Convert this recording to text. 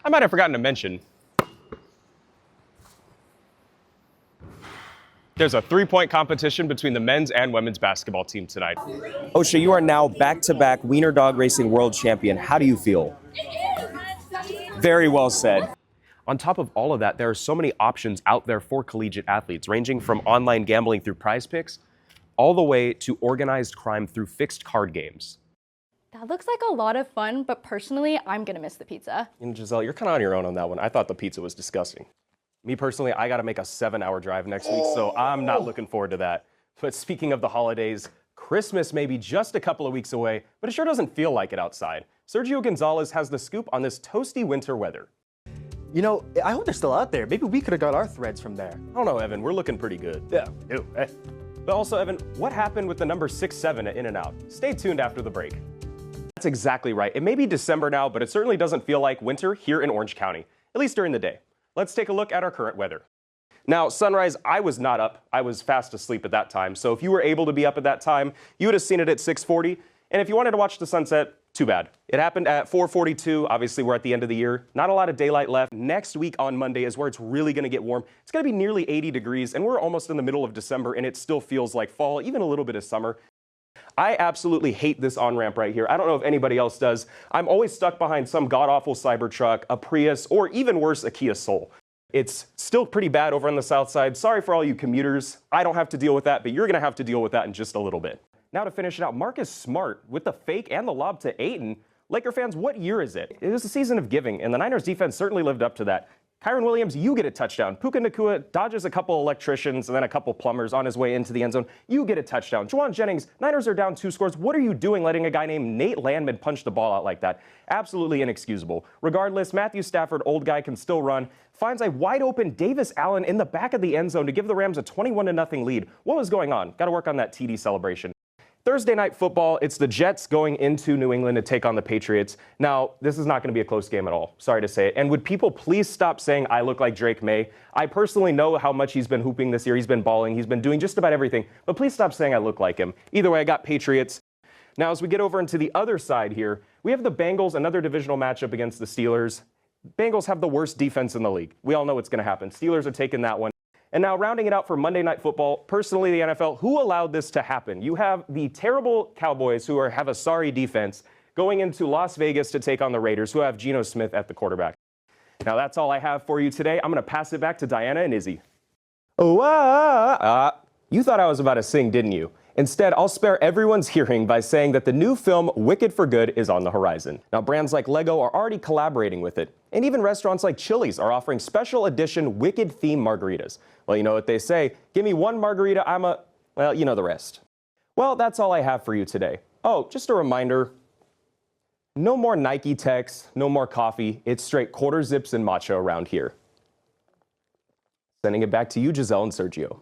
I might have forgotten to mention, there's a three-point competition between the men's and women's basketball team tonight. Osha, you are now back-to-back Wiener Dog Racing World Champion. How do you feel? Very well said. On top of all of that, there are so many options out there for collegiate athletes, ranging from online gambling through Prize Picks, all the way to organized crime through fixed card games. That looks like a lot of fun, but personally, I'm gonna miss the pizza. And Giselle, you're kind of on your own on that one. I thought the pizza was disgusting. Me personally, I gotta make a 7-hour drive next week, so I'm not looking forward to that. But speaking of the holidays, Christmas may be just a couple of weeks away, but it sure doesn't feel like it outside. Sergio Gonzalez has the scoop on this toasty winter weather. You know, I hope they're still out there. Maybe we could have got our threads from there. I don't know, Evan, we're looking pretty good. Yeah, ew, eh. But also, Evan, what happened with the number 6-7 at In-N-Out? Stay tuned after the break. That's exactly right. It may be December now, but it certainly doesn't feel like winter here in Orange County, at least during the day. Let's take a look at our current weather. Now, sunrise, I was not up. I was fast asleep at that time. So if you were able to be up at that time, you would have seen it at 6:40. And if you wanted to watch the sunset, too bad. It happened at 4:42. Obviously, we're at the end of the year. Not a lot of daylight left. Next week on Monday is where it's really going to get warm. It's going to be nearly 80 degrees, and we're almost in the middle of December, and it still feels like fall, even a little bit of summer. I absolutely hate this on-ramp right here. I don't know if anybody else does. I'm always stuck behind some god-awful Cybertruck, a Prius, or even worse, a Kia Soul. It's still pretty bad over on the south side. Sorry for all you commuters. I don't have to deal with that, but you're going to have to deal with that in just a little bit. Now to finish it out, Marcus Smart with the fake and the lob to Ayton. Laker fans, what year is it? It was a season of giving, and the Niners defense certainly lived up to that. Kyron Williams, you get a touchdown. Puka Nacua dodges a couple electricians and then a couple plumbers on his way into the end zone. You get a touchdown. Juwan Jennings, Niners are down 2 scores. What are you doing letting a guy named Nate Landman punch the ball out like that? Absolutely inexcusable. Regardless, Matthew Stafford, old guy, can still run. Finds a wide open Davis Allen in the back of the end zone to give the Rams a 21-0 lead. What was going on? Got to work on that TD celebration. Thursday night football, it's the Jets going into New England to take on the Patriots. Now, this is not going to be a close game at all. Sorry to say it. And would people please stop saying I look like Drake May? I personally know how much he's been hooping this year. He's been balling. He's been doing just about everything. But please stop saying I look like him. Either way, I got Patriots. Now, as we get over into the other side here, we have the Bengals, another divisional matchup against the Steelers. Bengals have the worst defense in the league. We all know what's going to happen. Steelers are taking that one. And now rounding it out for Monday Night Football, personally, the NFL, who allowed this to happen? You have the terrible Cowboys who have a sorry defense going into Las Vegas to take on the Raiders, who have Geno Smith at the quarterback. Now that's all I have for you today. I'm going to pass it back to Diana and Izzy. You thought I was about to sing, didn't you? Instead, I'll spare everyone's hearing by saying that the new film Wicked for Good is on the horizon. Now, brands like Lego are already collaborating with it, and even restaurants like Chili's are offering special edition Wicked-themed margaritas. Well, you know what they say, give me one margarita, well, you know the rest. Well, that's all I have for you today. Oh, just a reminder, no more Nike texts, no more coffee. It's straight quarter zips and matcha around here. Sending it back to you, Giselle and Sergio.